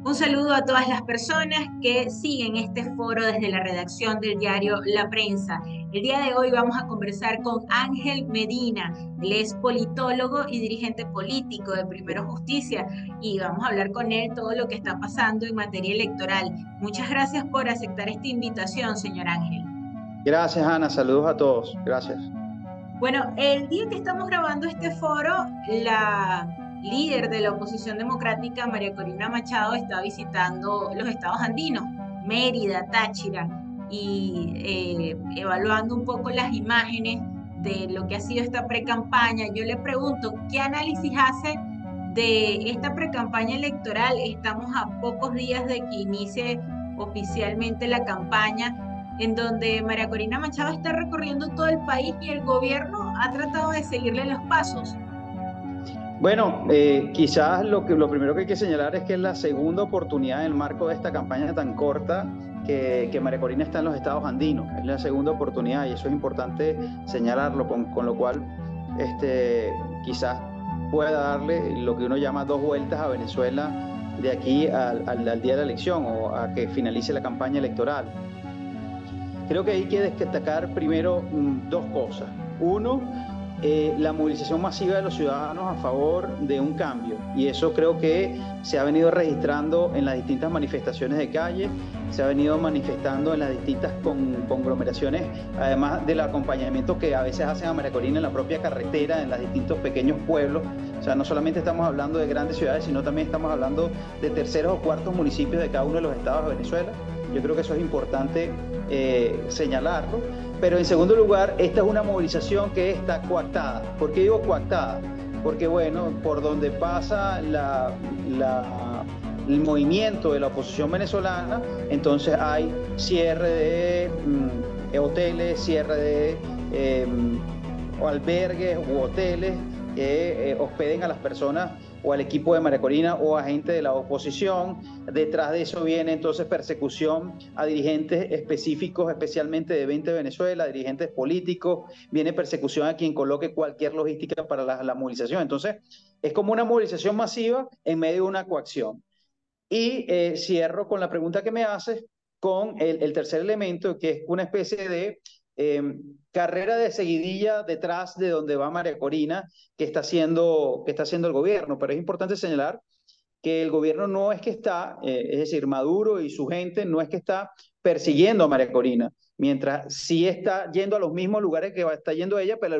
Un saludo a todas las personas que siguen este foro desde la redacción del diario La Prensa. El día de hoy vamos a conversar con Ángel Medina. Él es politólogo y dirigente político de Primero Justicia y vamos a hablar con él todo lo que está pasando en materia electoral. Muchas gracias por aceptar esta invitación, señor Ángel. Gracias, Ana. Saludos a todos. Gracias. Bueno, el día que estamos grabando este foro, la líder de la oposición democrática, María Corina Machado, está visitando los estados andinos, Mérida, Táchira, y evaluando un poco las imágenes de lo que ha sido esta precampaña. Yo le pregunto, ¿qué análisis hace de esta precampaña electoral? Estamos a pocos días de que inicie oficialmente la campaña en donde María Corina Machado está recorriendo todo el país y el gobierno ha tratado de seguirle los pasos. Bueno, quizás lo primero que hay que señalar es que es la segunda oportunidad en el marco de esta campaña tan corta que María Corina está en los estados andinos. Es la segunda oportunidad y eso es importante señalarlo, con lo cual quizás pueda darle lo que uno llama dos vueltas a Venezuela de aquí al día de la elección o a que finalice la campaña electoral. Creo que hay que destacar primero dos cosas. Uno, la movilización masiva de los ciudadanos a favor de un cambio. Y eso creo que se ha venido registrando en las distintas manifestaciones de calle, se ha venido manifestando en las distintas conglomeraciones, además del acompañamiento que a veces hacen a María Corina en la propia carretera, en los distintos pequeños pueblos. O sea, no solamente estamos hablando de grandes ciudades, sino también estamos hablando de terceros o cuartos municipios de cada uno de los estados de Venezuela. Yo creo que eso es importante señalarlo. Pero en segundo lugar, esta es una movilización que está coactada. ¿Por qué digo coactada? Porque, bueno, por donde pasa el movimiento de la oposición venezolana, entonces hay cierre de hoteles, cierre de albergues u hoteles que hospeden a las personas o al equipo de María Corina o a gente de la oposición. Detrás de eso viene entonces persecución a dirigentes específicos, especialmente de 20 Venezuela, dirigentes políticos, viene persecución a quien coloque cualquier logística para la movilización. Entonces, es como una movilización masiva en medio de una coacción. Y cierro con la pregunta que me haces con el tercer elemento, que es una especie de eh, carrera de seguidilla detrás de donde va María Corina, que está haciendo el gobierno. Pero es importante señalar que el gobierno no es que está, es decir, Maduro y su gente no es que está persiguiendo a María Corina, mientras sí está yendo a los mismos lugares que está yendo ella, pero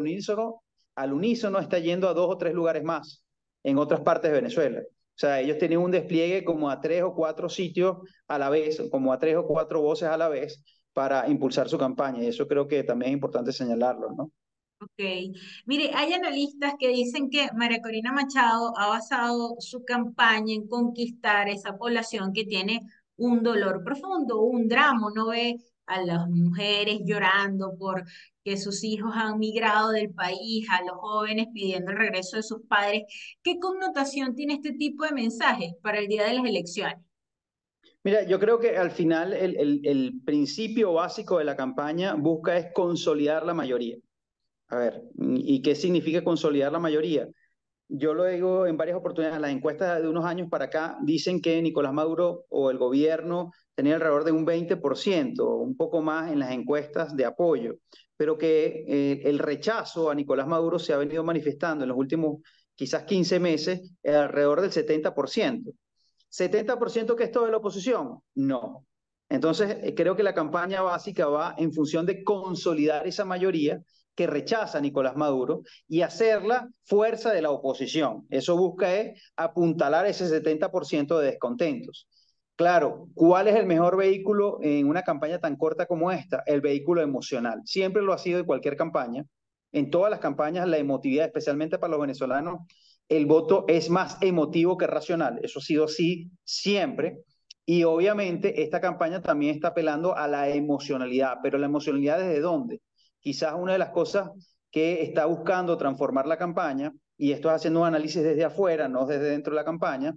al unísono está yendo a 2 o 3 lugares más en otras partes de Venezuela. O sea, ellos tienen un despliegue como a 3 o 4 sitios a la vez, como a 3 o 4 voces a la vez para impulsar su campaña. Y eso creo que también es importante señalarlo, ¿no? Ok. Mire, hay analistas que dicen que María Corina Machado ha basado su campaña en conquistar esa población que tiene un dolor profundo, un drama. Uno ve a las mujeres llorando por que sus hijos han migrado del país, a los jóvenes pidiendo el regreso de sus padres. ¿Qué connotación tiene este tipo de mensajes para el día de las elecciones? Mira, yo creo que al final el principio básico de la campaña busca es consolidar la mayoría. A ver, ¿y qué significa consolidar la mayoría? Yo lo digo en varias oportunidades, las encuestas de unos años para acá dicen que Nicolás Maduro o el gobierno tenía alrededor de un 20%, un poco más en las encuestas de apoyo, pero que el rechazo a Nicolás Maduro se ha venido manifestando en los últimos quizás 15 meses alrededor del 70%. ¿70% que es todo de la oposición? No. Entonces, creo que la campaña básica va en función de consolidar esa mayoría que rechaza a Nicolás Maduro y hacerla fuerza de la oposición. Eso busca es apuntalar ese 70% de descontentos. Claro, ¿cuál es el mejor vehículo en una campaña tan corta como esta? El vehículo emocional. Siempre lo ha sido en cualquier campaña. En todas las campañas, la emotividad, especialmente para los venezolanos, el voto es más emotivo que racional. Eso ha sido así siempre. Y obviamente esta campaña también está apelando a la emocionalidad. Pero la emocionalidad ¿desde dónde? Quizás una de las cosas que está buscando transformar la campaña, y esto es haciendo un análisis desde afuera, no desde dentro de la campaña,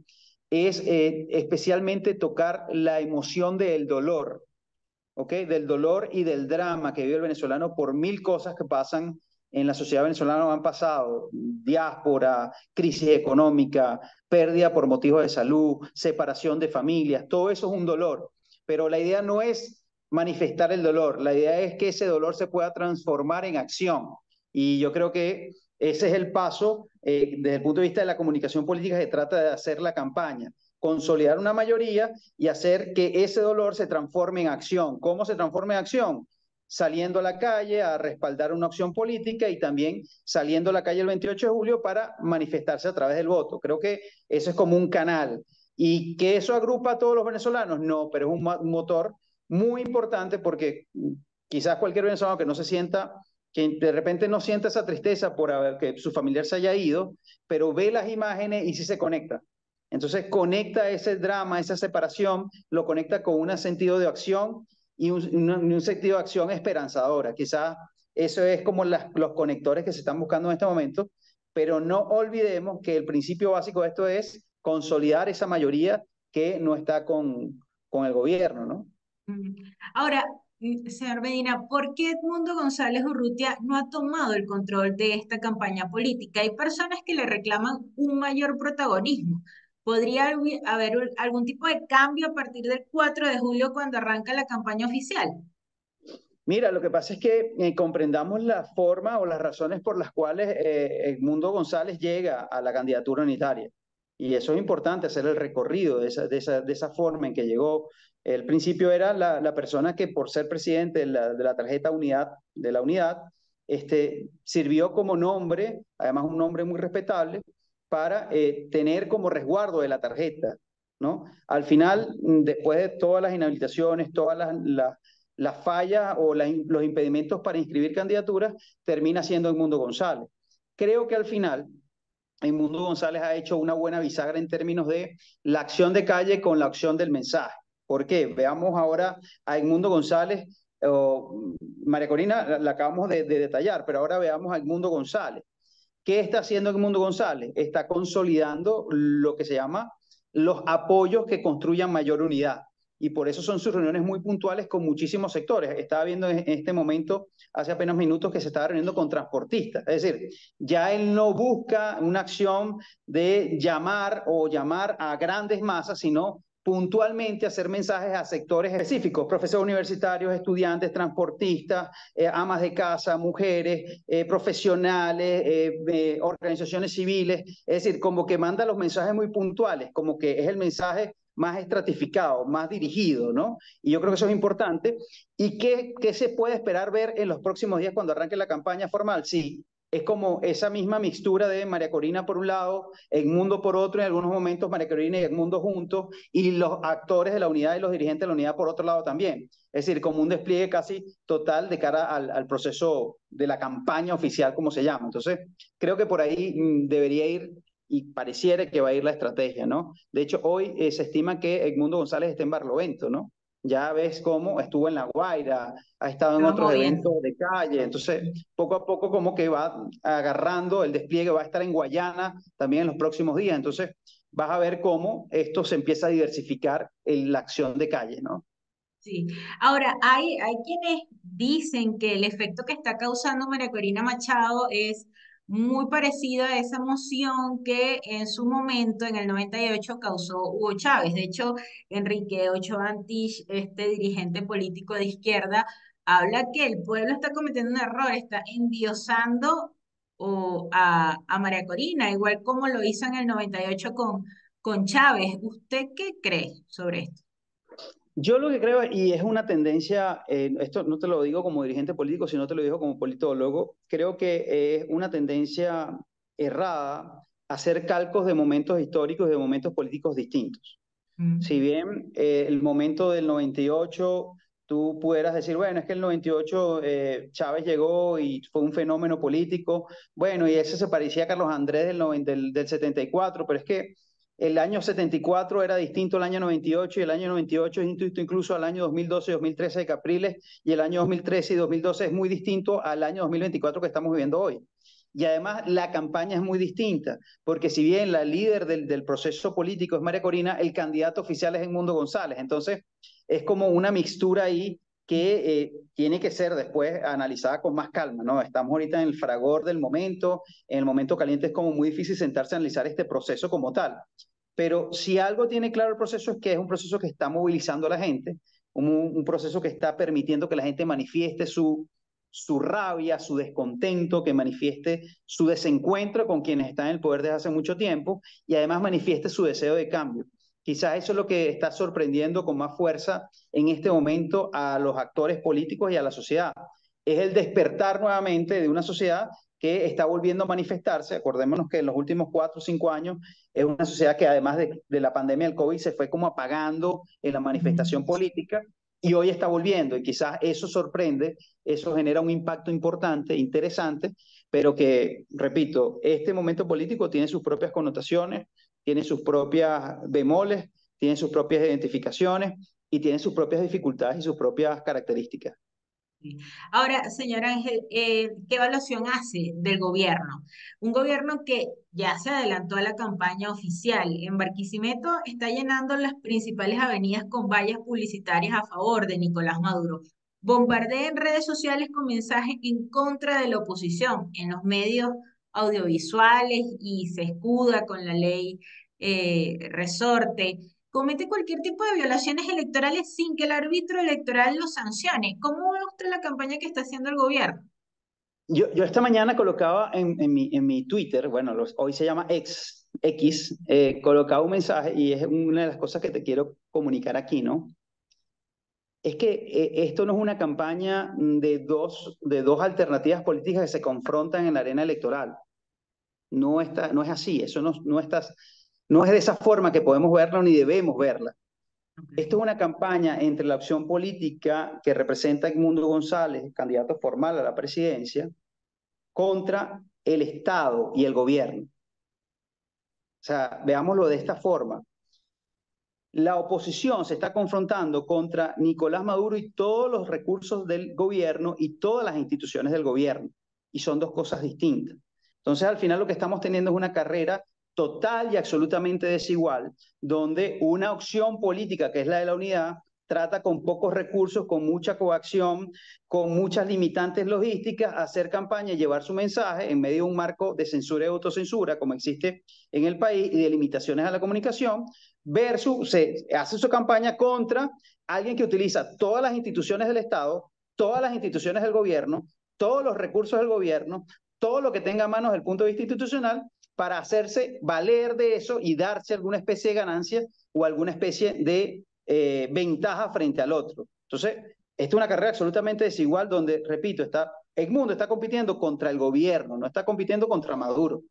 es especialmente tocar la emoción del dolor, ¿ok? Del dolor y del drama que vive el venezolano por mil cosas que pasan en la sociedad venezolana han pasado: diáspora, crisis económica, pérdida por motivos de salud, separación de familias, todo eso es un dolor. Pero la idea no es manifestar el dolor, la idea es que ese dolor se pueda transformar en acción. Y yo creo que ese es el paso, desde el punto de vista de la comunicación política, que trata de hacer la campaña: consolidar una mayoría y hacer que ese dolor se transforme en acción. ¿Cómo se transforma en acción? Saliendo a la calle a respaldar una opción política y también saliendo a la calle el 28 de julio para manifestarse a través del voto. Creo que eso es como un canal. ¿Y que eso agrupa a todos los venezolanos? No, pero es un motor muy importante, porque quizás cualquier venezolano que no se sienta, que de repente no sienta esa tristeza por haber que su familiar se haya ido, pero ve las imágenes y sí se conecta. Entonces conecta ese drama, esa separación, lo conecta con un sentido de acción y un sentido de acción esperanzadora. Quizás eso es como los conectores que se están buscando en este momento, pero no olvidemos que el principio básico de esto es consolidar esa mayoría que no está con el gobierno, ¿no? Mm. Ahora, señor Medina, ¿por qué Edmundo González Urrutia no ha tomado el control de esta campaña política? Hay personas que le reclaman un mayor protagonismo. ¿Podría haber algún tipo de cambio a partir del 4 de julio cuando arranca la campaña oficial? Mira, lo que pasa es que comprendamos la forma o las razones por las cuales Edmundo González llega a la candidatura unitaria. Y eso es importante, hacer el recorrido de esa forma en que llegó. El principio era la persona que, por ser presidente de la tarjeta unidad, de la unidad, sirvió como nombre, además un nombre muy respetable, para tener como resguardo de la tarjeta, ¿no? Al final, después de todas las inhabilitaciones, todas las fallas o los impedimentos para inscribir candidaturas, termina siendo Edmundo González. Creo que al final Edmundo González ha hecho una buena bisagra en términos de la acción de calle con la acción del mensaje. ¿Por qué? Veamos ahora a Edmundo González. María Corina la acabamos de detallar, pero ahora veamos a Edmundo González. ¿Qué está haciendo Edmundo González? Está consolidando lo que se llama los apoyos que construyan mayor unidad. Y por eso son sus reuniones muy puntuales con muchísimos sectores. Estaba viendo en este momento, hace apenas minutos, que se estaba reuniendo con transportistas. Es decir, ya él no busca una acción de llamar a grandes masas, sino puntualmente hacer mensajes a sectores específicos: profesores universitarios, estudiantes, transportistas, amas de casa, mujeres, profesionales, organizaciones civiles. Es decir, como que manda los mensajes muy puntuales, como que es el mensaje más estratificado, más dirigido, ¿no? Y yo creo que eso es importante. ¿Y qué se puede esperar ver en los próximos días cuando arranque la campaña formal? Sí, es como esa misma mixtura de María Corina por un lado, Edmundo por otro, en algunos momentos María Corina y Edmundo juntos, y los actores de la unidad y los dirigentes de la unidad por otro lado también. Es decir, como un despliegue casi total de cara al proceso de la campaña oficial, como se llama. Entonces, creo que por ahí debería ir, y pareciera que va a ir la estrategia, ¿no? De hecho, hoy se estima que Edmundo González está en Barlovento, ¿no? Ya ves cómo estuvo en La Guaira, ha estado Se en va otros moviendo. eventos de calle. Entonces, poco a poco como que va agarrando el despliegue, va a estar en Guayana también en los próximos días. Entonces, vas a ver cómo esto se empieza a diversificar en la acción de calle, ¿no? Sí. Ahora, hay quienes dicen que el efecto que está causando María Corina Machado es muy parecido a esa moción que en su momento, en el 98, causó Hugo Chávez. De hecho, Enrique Ochoa Antich, este dirigente político de izquierda, habla que el pueblo está cometiendo un error, está endiosando a María Corina, igual como lo hizo en el 98 con Chávez. ¿Usted qué cree sobre esto? Yo lo que creo, y es una tendencia, esto no te lo digo como dirigente político, sino te lo digo como politólogo, creo que es una tendencia errada hacer calcos de momentos históricos y de momentos políticos distintos. Si Mm. bien el momento del 98, tú pudieras decir, bueno, es que el 98 Chávez llegó y fue un fenómeno político, bueno, y ese se parecía a Carlos Andrés del 74, pero es que el año 74 era distinto al año 98, y el año 98 es distinto incluso al año 2012 y 2013 de Capriles, y el año 2013 y 2012 es muy distinto al año 2024 que estamos viviendo hoy. Y además la campaña es muy distinta, porque si bien la líder del proceso político es María Corina, el candidato oficial es Edmundo González. Entonces, es como una mixtura ahí que tiene que ser después analizada con más calma, ¿no? Estamos ahorita en el fragor del momento, en el momento caliente es como muy difícil sentarse a analizar este proceso como tal. Pero si algo tiene claro el proceso es que es un proceso que está movilizando a la gente, un proceso que está permitiendo que la gente manifieste su rabia, su descontento, que manifieste su desencuentro con quienes están en el poder desde hace mucho tiempo y además manifieste su deseo de cambio. Quizás eso es lo que está sorprendiendo con más fuerza en este momento a los actores políticos y a la sociedad. Es el despertar nuevamente de una sociedad que está volviendo a manifestarse. Acordémonos que en los últimos 4 o 5 años es una sociedad que además de la pandemia del COVID se fue como apagando en la manifestación política y hoy está volviendo y quizás eso sorprende, eso genera un impacto importante, interesante, pero que, repito, este momento político tiene sus propias connotaciones, tiene sus propias bemoles, tiene sus propias identificaciones y tiene sus propias dificultades y sus propias características. Ahora, señor Ángel, ¿qué evaluación hace del gobierno? Un gobierno que ya se adelantó a la campaña oficial. En Barquisimeto está llenando las principales avenidas con vallas publicitarias a favor de Nicolás Maduro. Bombardea en redes sociales con mensajes en contra de la oposición en los medios audiovisuales y se escuda con la ley resorte. Comete cualquier tipo de violaciones electorales sin que el árbitro electoral lo sancione. ¿Cómo ve usted la campaña que está haciendo el gobierno? Yo esta mañana colocaba en mi Twitter, bueno, hoy se llama X, colocaba un mensaje y es una de las cosas que te quiero comunicar aquí, ¿no? Es que esto no es una campaña de dos alternativas políticas que se confrontan en la arena electoral. No es así, eso no es de esa forma que podemos verla ni debemos verla. Esto es una campaña entre la opción política que representa a Edmundo González, candidato formal a la presidencia, contra el Estado y el gobierno. O sea, veámoslo de esta forma. La oposición se está confrontando contra Nicolás Maduro y todos los recursos del gobierno y todas las instituciones del gobierno. Y son dos cosas distintas. Entonces, al final lo que estamos teniendo es una carrera total y absolutamente desigual, donde una opción política, que es la de la unidad, trata con pocos recursos, con mucha coacción, con muchas limitantes logísticas, hacer campaña y llevar su mensaje en medio de un marco de censura y autocensura, como existe en el país, y de limitaciones a la comunicación, versus se hace su campaña contra alguien que utiliza todas las instituciones del Estado, todas las instituciones del gobierno, todos los recursos del gobierno, todo lo que tenga a mano desde el punto de vista institucional para hacerse valer de eso y darse alguna especie de ganancia o alguna especie de ventaja frente al otro. Entonces, esta es una carrera absolutamente desigual donde, repito, Edmundo está compitiendo contra el gobierno, no está compitiendo contra Maduro.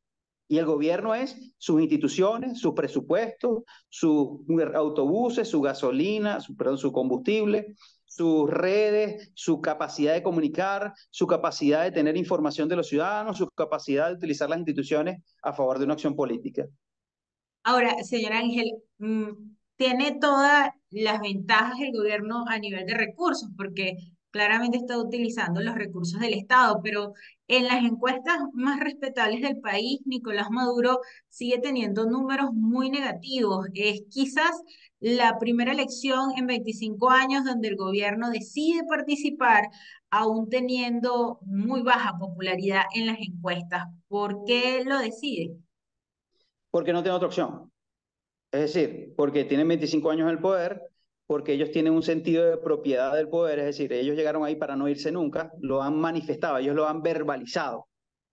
Y el gobierno es sus instituciones, sus presupuestos, sus autobuses, su gasolina, su combustible, sus redes, su capacidad de comunicar, su capacidad de tener información de los ciudadanos, su capacidad de utilizar las instituciones a favor de una acción política. Ahora, señor Ángel, tiene todas las ventajas el gobierno a nivel de recursos, porque claramente está utilizando los recursos del Estado, pero en las encuestas más respetables del país, Nicolás Maduro sigue teniendo números muy negativos. Es quizás la primera elección en 25 años donde el gobierno decide participar, aún teniendo muy baja popularidad en las encuestas. ¿Por qué lo decide? Porque no tiene otra opción. Es decir, porque tienen 25 años en el poder, porque ellos tienen un sentido de propiedad del poder, es decir, ellos llegaron ahí para no irse nunca, lo han manifestado, ellos lo han verbalizado.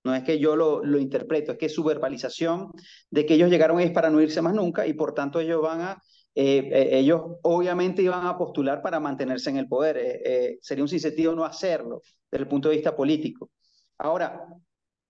No es que yo lo interpreto, es que su verbalización de que ellos llegaron ahí es para no irse más nunca y por tanto ellos obviamente iban a postular para mantenerse en el poder. Sería un sinsentido no hacerlo desde el punto de vista político. Ahora,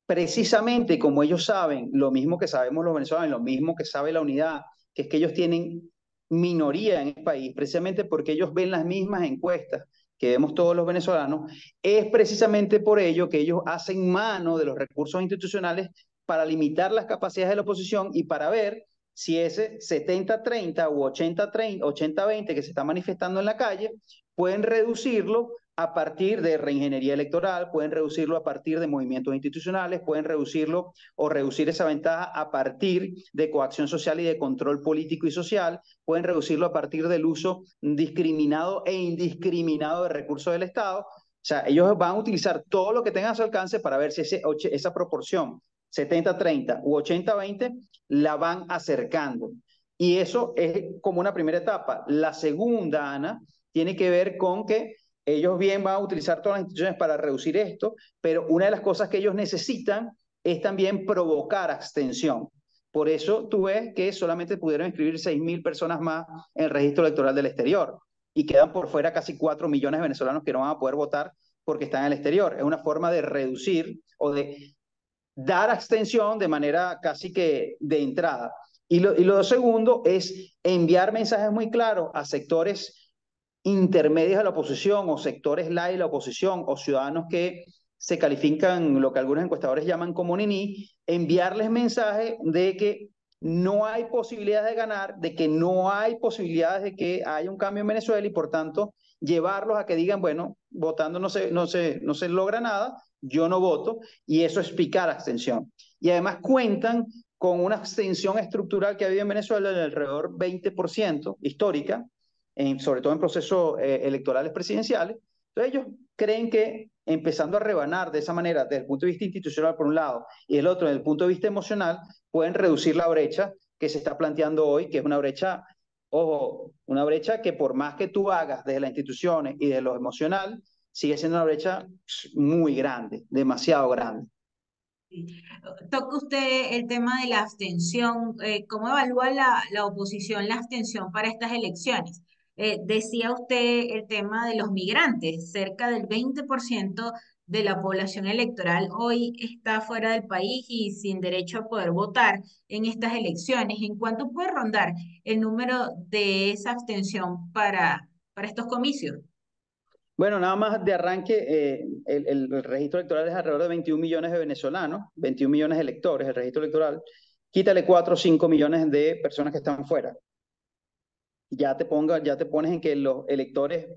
precisamente como ellos saben, lo mismo que sabemos los venezolanos, lo mismo que sabe la unidad, que es que ellos tienen minoría en el país, precisamente porque ellos ven las mismas encuestas que vemos todos los venezolanos, es precisamente por ello que ellos hacen mano de los recursos institucionales para limitar las capacidades de la oposición y para ver si ese 70-30 o 80-30, 80-20 que se está manifestando en la calle, pueden reducirlo a partir de reingeniería electoral, pueden reducirlo a partir de movimientos institucionales, pueden reducirlo o reducir esa ventaja a partir de coacción social y de control político y social, pueden reducirlo a partir del uso discriminado e indiscriminado de recursos del Estado. O sea, ellos van a utilizar todo lo que tengan a su alcance para ver si esa proporción 70-30 u 80-20 la van acercando. Y eso es como una primera etapa. La segunda, Ana, tiene que ver con que ellos bien van a utilizar todas las instituciones para reducir esto, pero una de las cosas que ellos necesitan es también provocar abstención. Por eso tú ves que solamente pudieron inscribir 6.000 personas más en el registro electoral del exterior y quedan por fuera casi 4 millones de venezolanos que no van a poder votar porque están en el exterior. Es una forma de reducir o de dar abstención de manera casi que de entrada. Y lo segundo es enviar mensajes muy claros a sectores intermedios de la oposición o sectores light de la oposición o ciudadanos que se califican lo que algunos encuestadores llaman como niní, enviarles mensajes de que no hay posibilidades de ganar, de que no hay posibilidades de que haya un cambio en Venezuela y por tanto llevarlos a que digan, bueno, votando no se logra nada, yo no voto, y eso es picar abstención. Y además cuentan con una abstención estructural que ha habido en Venezuela de alrededor 20% histórica, sobre todo en procesos electorales presidenciales. Entonces ellos creen que empezando a rebanar de esa manera, desde el punto de vista institucional por un lado, y el otro desde el punto de vista emocional, pueden reducir la brecha que se está planteando hoy, que es una brecha, ojo, una brecha que por más que tú hagas desde las instituciones y de lo emocional, sigue siendo una brecha muy grande, demasiado grande. Toca usted el tema de la abstención. ¿Cómo evalúa la oposición la abstención para estas elecciones? Decía usted el tema de los migrantes. Cerca del 20% de la población electoral hoy está fuera del país y sin derecho a poder votar en estas elecciones. ¿En cuánto puede rondar el número de esa abstención para estos comicios? Bueno, nada más de arranque, el registro electoral es alrededor de 21 millones de venezolanos, 21 millones de electores, el registro electoral. Quítale 4 o 5 millones de personas que están fuera. Ya te pones en que los electores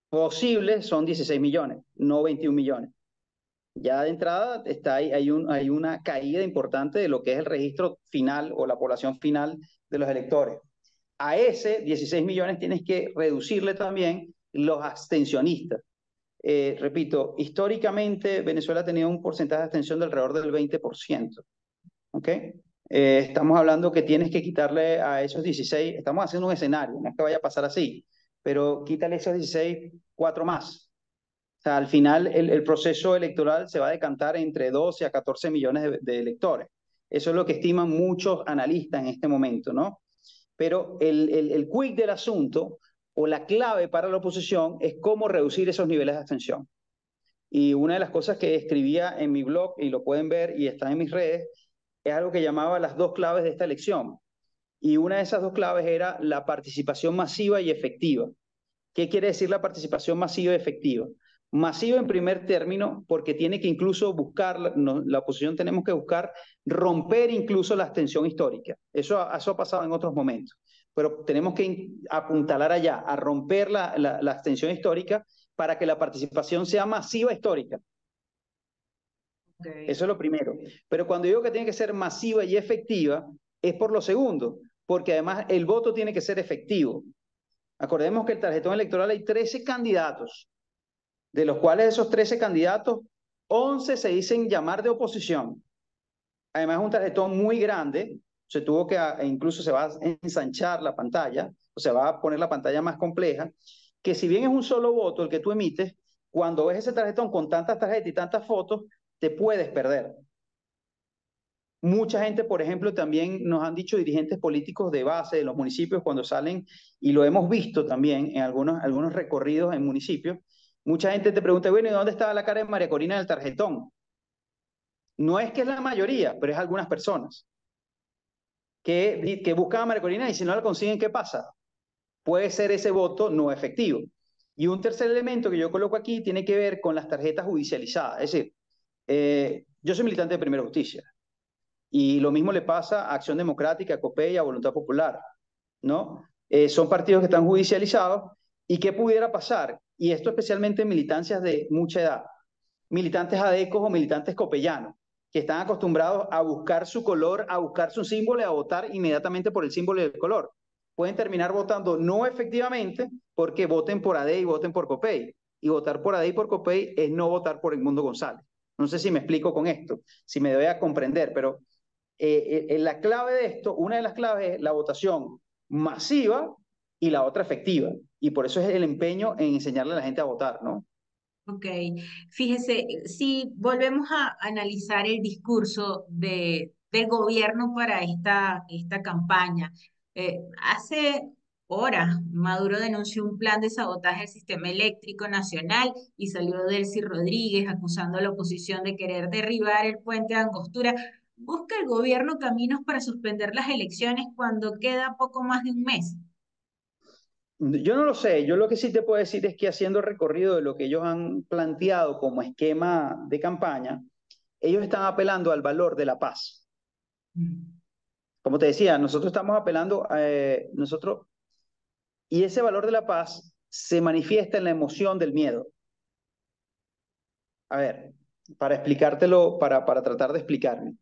posibles son 16 millones, no 21 millones. Ya de entrada está ahí, hay una caída importante de lo que es el registro final o la población final de los electores. A ese 16 millones tienes que reducirle también los abstencionistas. Repito, históricamente Venezuela ha tenido un porcentaje de abstención de alrededor del 20%. ¿Ok? Estamos hablando que tienes que quitarle a esos 16, estamos haciendo un escenario, no es que vaya a pasar así, pero quítale esos 16, 4 más. O sea, al final el proceso electoral se va a decantar entre 12 a 14 millones de electores. Eso es lo que estiman muchos analistas en este momento, ¿no? Pero el quid del asunto o la clave para la oposición es cómo reducir esos niveles de abstención. Y una de las cosas que escribía en mi blog, y lo pueden ver y está en mis redes, es algo que llamaba las dos claves de esta elección. Y una de esas dos claves era la participación masiva y efectiva. ¿Qué quiere decir la participación masiva y efectiva? Masiva en primer término, porque tiene que incluso buscar, la oposición tenemos que buscar romper incluso la abstención histórica. Eso ha pasado en otros momentos. Pero tenemos que apuntalar allá, a romper la abstención histórica para que la participación sea masiva histórica. Okay. Eso es lo primero. Pero cuando digo que tiene que ser masiva y efectiva, es por lo segundo, porque además el voto tiene que ser efectivo. Acordemos que el tarjetón electoral hay 13 candidatos, de los cuales esos 13 candidatos, 11 se dicen llamar de oposición. Además es un tarjetón muy grande, se tuvo que, incluso se va a ensanchar la pantalla, o se va a poner la pantalla más compleja, que si bien es un solo voto el que tú emites, cuando ves ese tarjetón con tantas tarjetas y tantas fotos, te puedes perder. Mucha gente, por ejemplo, también nos han dicho dirigentes políticos de base de los municipios cuando salen, y lo hemos visto también en algunos recorridos en municipios, mucha gente te pregunta, bueno, ¿y dónde estaba la cara de María Corina en el tarjetón? No es que es la mayoría, pero es algunas personas que buscan a María Corina y si no la consiguen, ¿qué pasa? Puede ser ese voto no efectivo. Y un tercer elemento que yo coloco aquí tiene que ver con las tarjetas judicializadas. Es decir, yo soy militante de Primera Justicia. Y lo mismo le pasa a Acción Democrática, a COPEI, a Voluntad Popular, ¿no? Son partidos que están judicializados ¿Y qué pudiera pasar? Y esto especialmente en militancias de mucha edad, militantes adecos o militantes copellanos, que están acostumbrados a buscar su color, a buscar su símbolo y a votar inmediatamente por el símbolo y el color. Pueden terminar votando no efectivamente porque voten por AD y voten por Copey. Y votar por AD y por Copey es no votar por Edmundo González. No sé si me explico con esto, si me doy a comprender, pero la clave de esto, una de las claves es la votación masiva y la otra efectiva. Y por eso es el empeño en enseñarle a la gente a votar, ¿no? Ok, fíjese, si volvemos a analizar el discurso del gobierno para esta campaña, hace horas Maduro denunció un plan de sabotaje del sistema eléctrico nacional y salió Delcy Rodríguez acusando a la oposición de querer derribar el puente de Angostura. ¿Busca el gobierno caminos para suspender las elecciones cuando queda poco más de un mes? Yo no lo sé, yo lo que sí te puedo decir es que haciendo el recorrido de lo que ellos han planteado como esquema de campaña, ellos están apelando al valor de la paz. Mm. Como te decía, nosotros estamos apelando, y ese valor de la paz se manifiesta en la emoción del miedo. A ver, para explicártelo, para tratar de explicarme.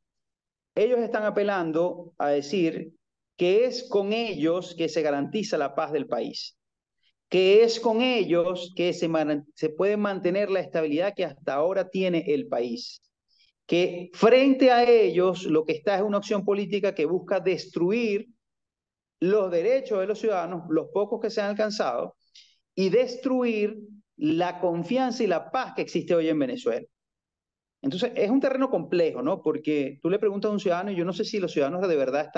Ellos están apelando a decir que es con ellos que se garantiza la paz del país, que es con ellos que se puede mantener la estabilidad que hasta ahora tiene el país, que frente a ellos lo que está es una opción política que busca destruir los derechos de los ciudadanos, los pocos que se han alcanzado, y destruir la confianza y la paz que existe hoy en Venezuela. Entonces, es un terreno complejo, ¿no? Porque tú le preguntas a un ciudadano y yo no sé si los ciudadanos de verdad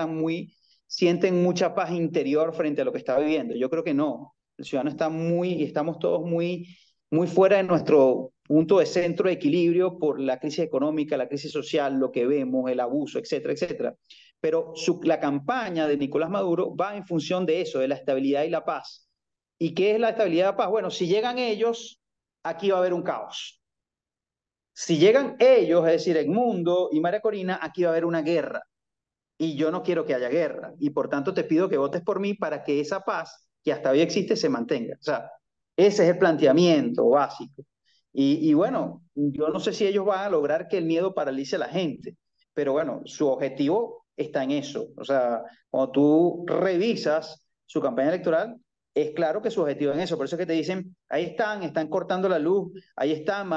sienten mucha paz interior frente a lo que está viviendo. Yo creo que no. El ciudadano está estamos todos muy fuera de nuestro punto de centro de equilibrio por la crisis económica, la crisis social, lo que vemos, el abuso, etcétera, etcétera. Pero la campaña de Nicolás Maduro va en función de eso, de la estabilidad y la paz. ¿Y qué es la estabilidad y la paz? Bueno, si llegan ellos, aquí va a haber un caos. Si llegan ellos, es decir, Edmundo y María Corina, aquí va a haber una guerra. Y yo no quiero que haya guerra. Y por tanto te pido que votes por mí para que esa paz que hasta hoy existe se mantenga. O sea, ese es el planteamiento básico. Y bueno, yo no sé si ellos van a lograr que el miedo paralice a la gente, pero bueno, su objetivo está en eso. O sea, cuando tú revisas su campaña electoral, es claro que su objetivo es en eso. Por eso es que te dicen, ahí están cortando la luz, ahí están,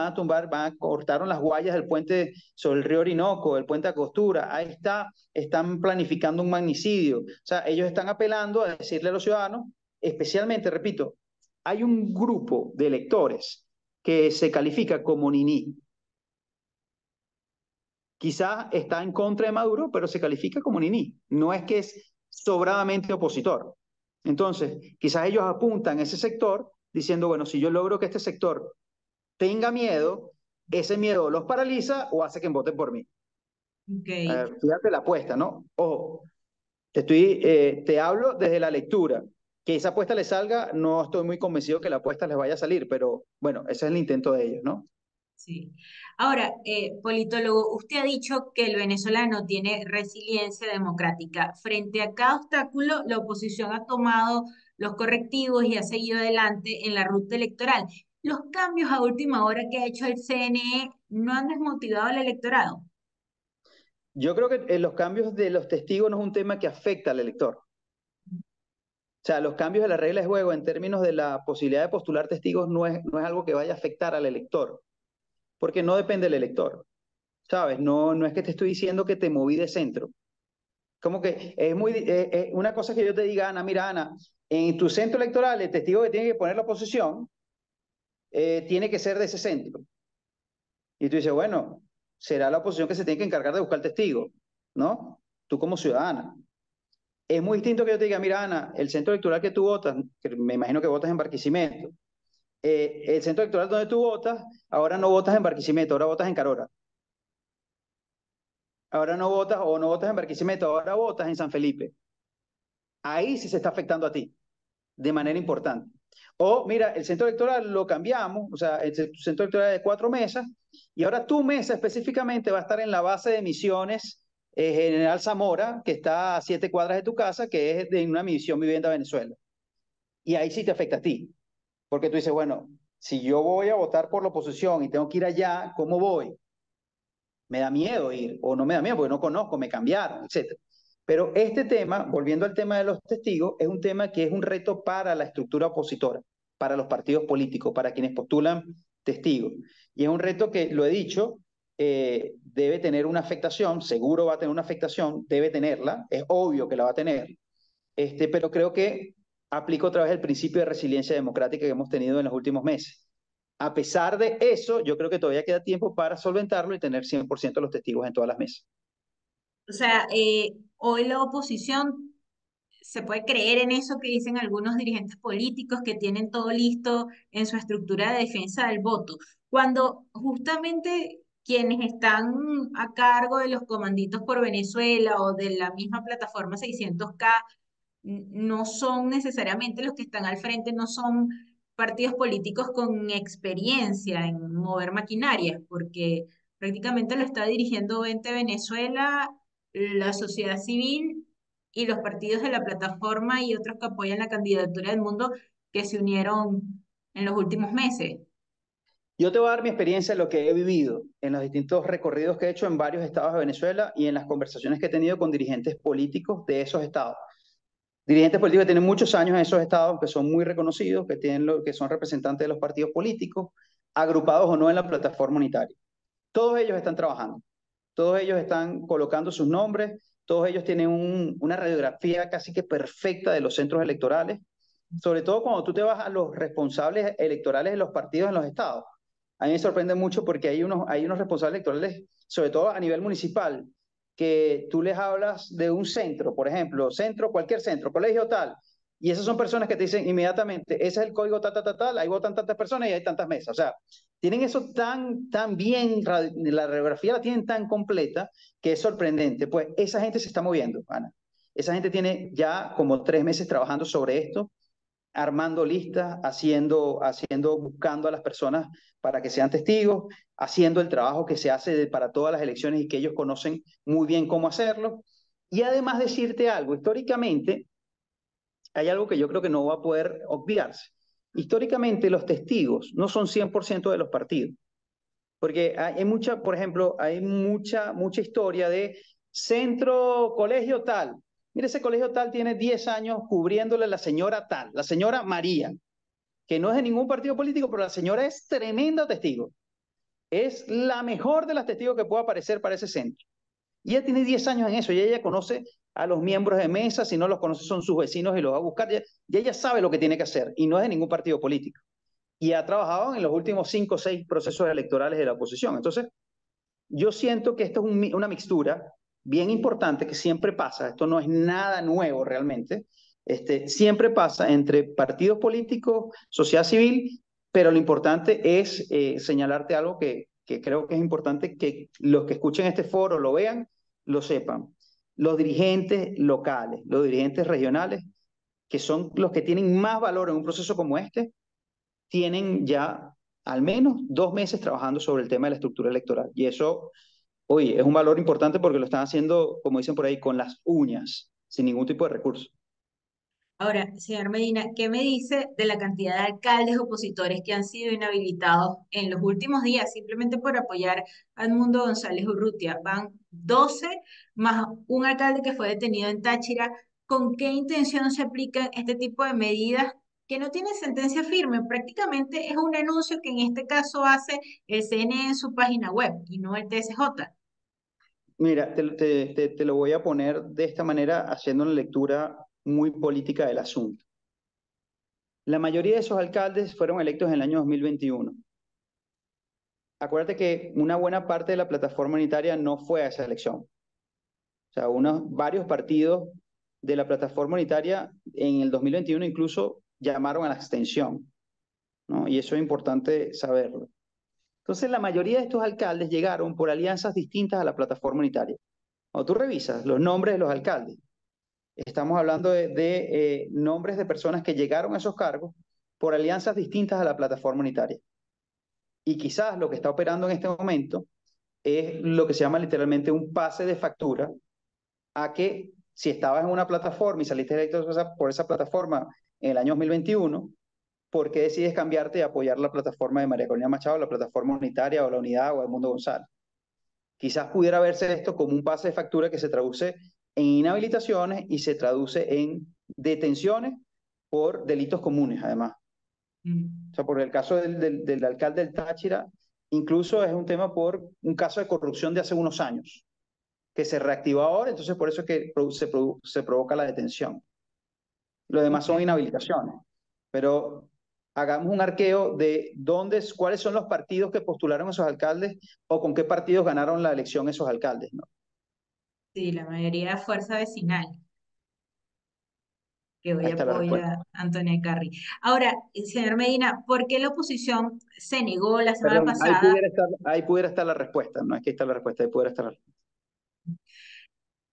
cortaron las guayas del puente sobre el río Orinoco, el puente a Costura, ahí está, están planificando un magnicidio. O sea, ellos están apelando a decirle a los ciudadanos, especialmente, repito, hay un grupo de electores que se califica como niní. Quizás está en contra de Maduro, pero se califica como niní. No es que es sobradamente opositor. Entonces, quizás ellos apuntan a ese sector diciendo, bueno, si yo logro que este sector tenga miedo, ese miedo los paraliza o hace que voten por mí. Ok. Fíjate la apuesta, ¿no? Ojo, te hablo desde la lectura. Que esa apuesta les salga, no estoy muy convencido que la apuesta les vaya a salir, pero bueno, ese es el intento de ellos, ¿no? Sí. Ahora, politólogo, usted ha dicho que el venezolano tiene resiliencia democrática. Frente a cada obstáculo, la oposición ha tomado los correctivos y ha seguido adelante en la ruta electoral. ¿Los cambios a última hora que ha hecho el CNE no han desmotivado al electorado? Yo creo que los cambios de los testigos no es un tema que afecta al elector. O sea, los cambios de las reglas de juego en términos de la posibilidad de postular testigos no es algo que vaya a afectar al elector, porque no depende del elector, ¿sabes? No es que te estoy diciendo que te moví de centro. Como que una cosa que yo te diga, Ana, mira, Ana, en tu centro electoral el testigo que tiene que poner la oposición tiene que ser de ese centro. Y tú dices, bueno, será la oposición que se tiene que encargar de buscar el testigo, ¿no? Tú como ciudadana. Es muy distinto que yo te diga, mira, Ana, el centro electoral que tú votas, que me imagino que votas en Barquisimeto, el centro electoral donde tú votas, ahora no votas en Barquisimeto, ahora votas en Carora. Ahora no votas en Barquisimeto, ahora votas en San Felipe. Ahí sí se está afectando a ti, de manera importante. O mira, el centro electoral lo cambiamos, o sea, el centro electoral de 4 mesas, y ahora tu mesa específicamente va a estar en la base de Misiones General Zamora, que está a 7 cuadras de tu casa, que es de una misión Vivienda Venezuela. Y ahí sí te afecta a ti. Porque tú dices, bueno, si yo voy a votar por la oposición y tengo que ir allá, ¿cómo voy? Me da miedo ir, o no me da miedo porque no conozco, me cambiaron, etcétera. Pero este tema, volviendo al tema de los testigos, es un tema que es un reto para la estructura opositora, para los partidos políticos, para quienes postulan testigos. Y es un reto que, lo he dicho, debe tener una afectación, seguro va a tener una afectación, debe tenerla, es obvio que la va a tener, pero creo que aplica otra vez el principio de resiliencia democrática que hemos tenido en los últimos meses. A pesar de eso, yo creo que todavía queda tiempo para solventarlo y tener 100% de los testigos en todas las mesas. O sea, hoy la oposición se puede creer en eso que dicen algunos dirigentes políticos que tienen todo listo en su estructura de defensa del voto, cuando justamente quienes están a cargo de los comanditos por Venezuela o de la misma plataforma 600K no son necesariamente los que están al frente, no son partidos políticos con experiencia en mover maquinarias, porque prácticamente lo está dirigiendo Vente Venezuela, la sociedad civil y los partidos de la plataforma y otros que apoyan la candidatura del mundo que se unieron en los últimos meses. Yo te voy a dar mi experiencia en lo que he vivido en los distintos recorridos que he hecho en varios estados de Venezuela y en las conversaciones que he tenido con dirigentes políticos de esos estados. Dirigentes políticos que tienen muchos años en esos estados, que son muy reconocidos, que son representantes de los partidos políticos, agrupados o no en la plataforma unitaria. Todos ellos están trabajando, todos ellos están colocando sus nombres, todos ellos tienen una radiografía casi que perfecta de los centros electorales, sobre todo cuando tú te vas a los responsables electorales de los partidos en los estados. A mí me sorprende mucho porque hay unos responsables electorales, sobre todo a nivel municipal, que tú les hablas de un centro, por ejemplo, centro, cualquier centro, colegio tal, y esas son personas que te dicen inmediatamente, ese es el código tal, tal, tal, tal, ahí votan tantas personas y hay tantas mesas. O sea, tienen eso tan bien, la radiografía la tienen tan completa que es sorprendente. Pues esa gente se está moviendo, Ana. Esa gente tiene ya como 3 meses trabajando sobre esto, armando listas, buscando a las personas para que sean testigos, haciendo el trabajo que se hace para todas las elecciones y que ellos conocen muy bien cómo hacerlo. Y además decirte algo, históricamente hay algo que yo creo que no va a poder obviarse. Históricamente los testigos no son 100% de los partidos, porque hay mucha, por ejemplo, hay mucha historia de centro, colegio tal. Mire, ese colegio tal tiene 10 años cubriéndole la señora tal, la señora María, que no es de ningún partido político, pero la señora es tremenda testigo. Es la mejor de las testigos que puede aparecer para ese centro. Y ella tiene 10 años en eso y ella conoce a los miembros de mesa, si no los conoce son sus vecinos y los va a buscar. Y ella sabe lo que tiene que hacer y no es de ningún partido político. Y ha trabajado en los últimos 5 o 6 procesos electorales de la oposición. Entonces, yo siento que esto es una mixtura bien importante que siempre pasa, esto no es nada nuevo realmente, siempre pasa entre partidos políticos, sociedad civil, pero lo importante es señalarte algo que creo que es importante que los que escuchen este foro lo vean, lo sepan. Los dirigentes locales, los dirigentes regionales, que son los que tienen más valor en un proceso como este, tienen ya al menos 2 meses trabajando sobre el tema de la estructura electoral. Y eso, oye, es un valor importante porque lo están haciendo, como dicen por ahí, con las uñas, sin ningún tipo de recurso. Ahora, señor Medina, ¿qué me dice de la cantidad de alcaldes opositores que han sido inhabilitados en los últimos días simplemente por apoyar a Edmundo González Urrutia? Van 12 más un alcalde que fue detenido en Táchira. ¿Con qué intención se aplican este tipo de medidas que no tienen sentencia firme? Prácticamente es un anuncio que en este caso hace el CNE en su página web y no el TSJ. Mira, te lo voy a poner de esta manera, haciendo una lectura muy política del asunto. La mayoría de esos alcaldes fueron electos en el año 2021. Acuérdate que una buena parte de la plataforma unitaria no fue a esa elección. O sea, varios partidos de la plataforma unitaria en el 2021 incluso llamaron a la abstención, ¿no? Y eso es importante saberlo. Entonces, la mayoría de estos alcaldes llegaron por alianzas distintas a la plataforma unitaria. Cuando tú revisas los nombres de los alcaldes, estamos hablando de nombres de personas que llegaron a esos cargos por alianzas distintas a la plataforma unitaria. Y quizás lo que está operando en este momento es lo que se llama literalmente un pase de factura a que si estabas en una plataforma y saliste electo por esa plataforma en el año 2021, ¿por qué decides cambiarte y apoyar la plataforma de María Corina Machado, la plataforma unitaria o la unidad o Edmundo González? Quizás pudiera verse esto como un pase de factura que se traduce en inhabilitaciones y se traduce en detenciones por delitos comunes, además. O sea, por el caso del alcalde del Táchira, incluso es un tema por un caso de corrupción de hace unos años, que se reactivó ahora, entonces por eso es que se provoca la detención. Lo demás son Ok. inhabilitaciones. Pero hagamos un arqueo de cuáles son los partidos que postularon esos alcaldes o con qué partidos ganaron la elección esos alcaldes, ¿no? Sí, la mayoría de fuerza vecinal que hoy Ahí está la apoya respuesta. a Antonia Carri. Ahora, señor Medina, ¿por qué la oposición se negó la semana Perdón, pasada? ahí pudiera estar la respuesta, no es que está la respuesta, ahí pudiera estar la respuesta.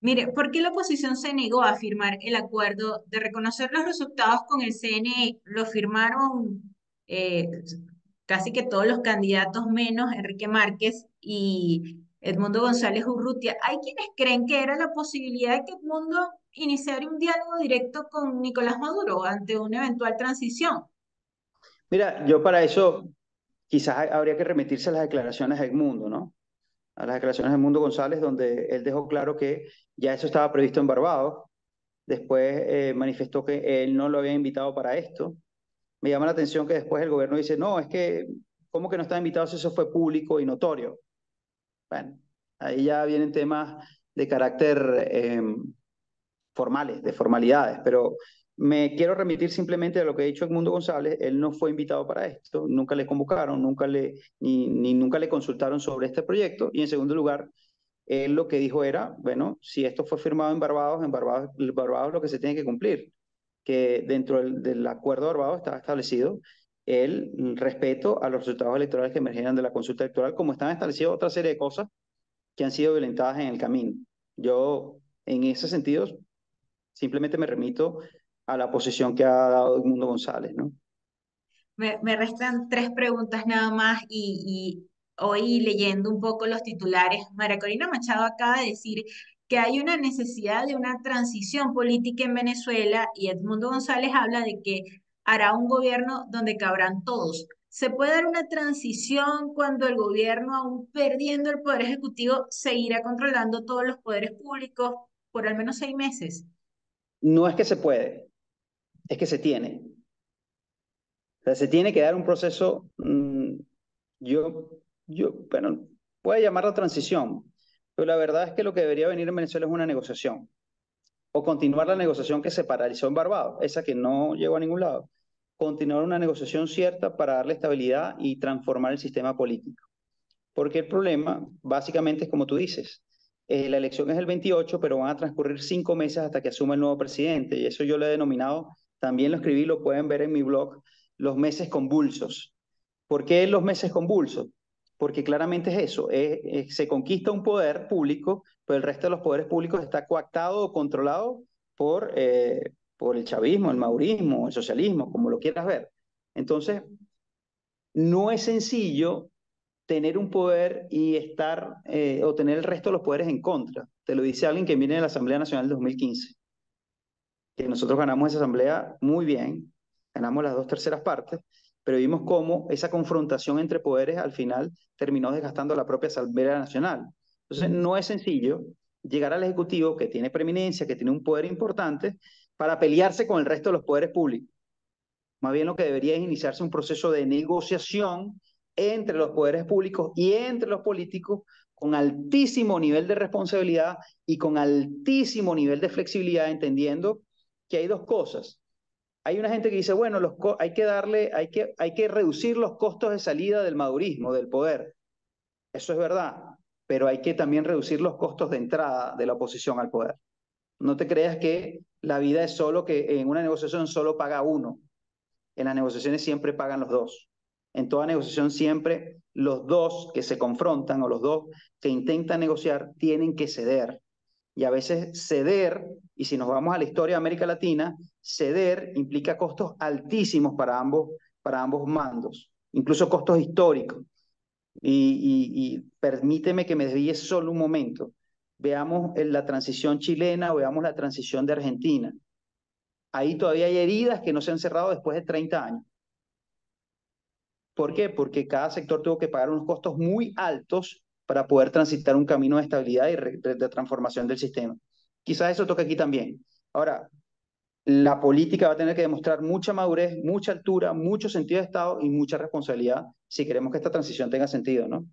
Mire, ¿por qué la oposición se negó a firmar el acuerdo de reconocer los resultados con el CNE? Lo firmaron eh, casi que todos los candidatos menos Enrique Márquez y Edmundo González Urrutia. Hay quienes creen que era la posibilidad de que Edmundo iniciara un diálogo directo con Nicolás Maduro ante una eventual transición. Mira, yo para eso quizás habría que remitirse a las declaraciones de Edmundo, ¿no? A las declaraciones de Edmundo González, donde él dejó claro que ya eso estaba previsto en Barbados. Después manifestó que él no lo había invitado para esto. Me llama la atención que después el gobierno dice, no, es que, ¿cómo que no está invitado si eso fue público y notorio? Bueno, ahí ya vienen temas de carácter formales, de formalidades, pero me quiero remitir simplemente a lo que ha dicho Edmundo González. Él no fue invitado para esto, nunca le convocaron, nunca le consultaron sobre este proyecto. Y en segundo lugar, él lo que dijo era, bueno, si esto fue firmado en Barbados lo que se tiene que cumplir, que dentro del acuerdo de Barbados estaba establecido el respeto a los resultados electorales que emergieran de la consulta electoral, como están establecidas otra serie de cosas que han sido violentadas en el camino. Yo, en ese sentido, simplemente me remito a la posición que ha dado Edmundo González, ¿no? Me restan tres preguntas nada más y hoy leyendo un poco los titulares, María Corina Machado acaba de decir que hay una necesidad de una transición política en Venezuela y Edmundo González habla de que hará un gobierno donde cabrán todos. ¿Se puede dar una transición cuando el gobierno, aún perdiendo el poder ejecutivo, seguirá controlando todos los poderes públicos por al menos 6 meses? No es que se puede, es que se tiene. O sea, se tiene que dar un proceso, yo, bueno, puede llamarlo transición, pero la verdad es que lo que debería venir en Venezuela es una negociación, o continuar la negociación que se paralizó en Barbados, esa que no llegó a ningún lado, continuar una negociación cierta para darle estabilidad y transformar el sistema político. Porque el problema, básicamente, es como tú dices, la elección es el 28, pero van a transcurrir 5 meses hasta que asuma el nuevo presidente, y eso yo lo he denominado, también lo escribí, lo pueden ver en mi blog, los meses convulsos. ¿Por qué los meses convulsos? Porque claramente es eso, se conquista un poder público, pero el resto de los poderes públicos está coactado o controlado por el chavismo, el maurismo, el socialismo, como lo quieras ver. Entonces, no es sencillo tener un poder y o tener el resto de los poderes en contra. Te lo dice alguien que viene de la Asamblea Nacional de 2015, que nosotros ganamos esa asamblea muy bien, ganamos las 2/3 partes, pero vimos cómo esa confrontación entre poderes al final terminó desgastando la propia Asamblea Nacional. Entonces, no es sencillo llegar al Ejecutivo, que tiene preeminencia, que tiene un poder importante, para pelearse con el resto de los poderes públicos. Más bien lo que debería es iniciarse un proceso de negociación entre los poderes públicos y entre los políticos con altísimo nivel de responsabilidad y con altísimo nivel de flexibilidad, entendiendo que hay dos cosas. Hay una gente que dice, bueno, hay que reducir los costos de salida del madurismo, del poder. Eso es verdad, pero hay que también reducir los costos de entrada de la oposición al poder. No te creas que la vida es solo que en una negociación solo paga uno. En las negociaciones siempre pagan los dos. En toda negociación siempre los dos que se confrontan o los dos que intentan negociar tienen que ceder. Y a veces ceder, y si nos vamos a la historia de América Latina, ceder implica costos altísimos para ambos mandos, incluso costos históricos. Y permíteme que me desvíe solo un momento. Veamos la transición chilena o veamos la transición de Argentina. Ahí todavía hay heridas que no se han cerrado después de 30 años. ¿Por qué? Porque cada sector tuvo que pagar unos costos muy altos para poder transitar un camino de estabilidad y de transformación del sistema. Quizás eso toca aquí también. Ahora, la política va a tener que demostrar mucha madurez, mucha altura, mucho sentido de Estado y mucha responsabilidad si queremos que esta transición tenga sentido, ¿no?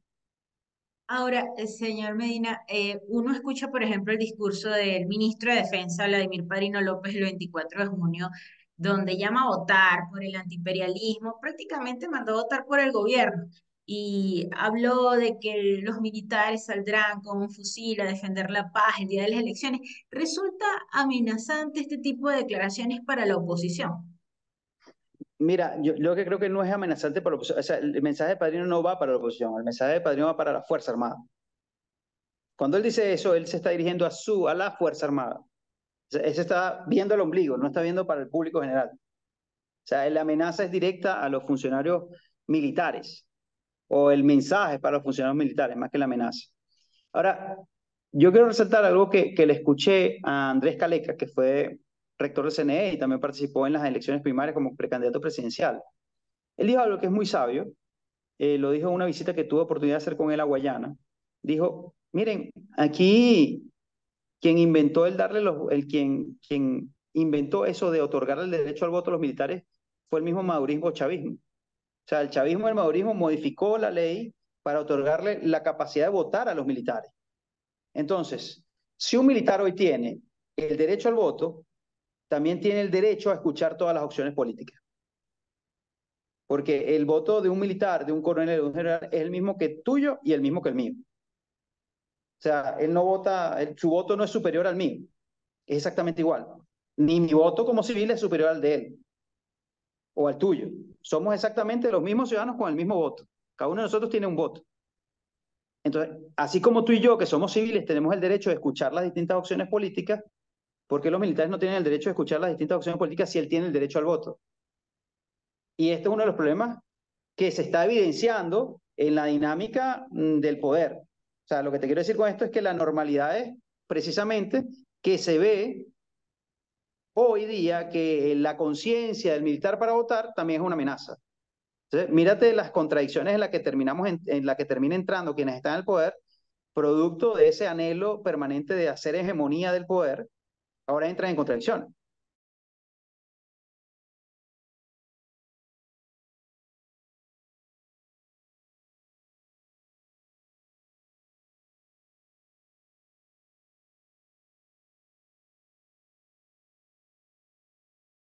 Ahora, señor Medina, uno escucha, por ejemplo, el discurso del ministro de Defensa, Vladimir Padrino López, el 24 de junio, donde llama a votar por el antiimperialismo, prácticamente mandó a votar por el gobierno y habló de que los militares saldrán con un fusil a defender la paz el día de las elecciones. ¿Resulta amenazante este tipo de declaraciones para la oposición? Mira, yo lo que creo que no es amenazante para la oposición, o sea, el mensaje de Padrino no va para la oposición, el mensaje de Padrino va para la Fuerza Armada. Cuando él dice eso, él se está dirigiendo a la Fuerza Armada. O sea, él se está viendo el ombligo, no está viendo para el público general. O sea, la amenaza es directa a los funcionarios militares, o el mensaje para los funcionarios militares, más que la amenaza. Ahora, yo quiero resaltar algo que le escuché a Andrés Caleca, que fue rector del CNE y también participó en las elecciones primarias como precandidato presidencial. Él dijo algo que es muy sabio, lo dijo en una visita que tuve oportunidad de hacer con él a Guayana. Dijo, miren, aquí quien inventó el darle quien inventó eso de otorgarle el derecho al voto a los militares fue el mismo madurismo chavismo. O sea, el chavismo y el madurismo modificó la ley para otorgarle la capacidad de votar a los militares. Entonces, si un militar hoy tiene el derecho al voto, también tiene el derecho a escuchar todas las opciones políticas. Porque el voto de un militar, de un coronel, de un general, es el mismo que tuyo y el mismo que el mío. O sea, él no vota, su voto no es superior al mío, es exactamente igual. Ni mi voto como civil es superior al de él o al tuyo. Somos exactamente los mismos ciudadanos con el mismo voto. Cada uno de nosotros tiene un voto. Entonces, así como tú y yo, que somos civiles, tenemos el derecho de escuchar las distintas opciones políticas, ¿por qué los militares no tienen el derecho de escuchar las distintas opciones políticas si él tiene el derecho al voto? Y este es uno de los problemas que se está evidenciando en la dinámica del poder. O sea, lo que te quiero decir con esto es que la normalidad es precisamente que se ve hoy día que la conciencia del militar para votar también es una amenaza. Entonces, mírate las contradicciones en las que en la que termina entrando quienes están en el poder, producto de ese anhelo permanente de hacer hegemonía del poder, ahora entran en contradicciones.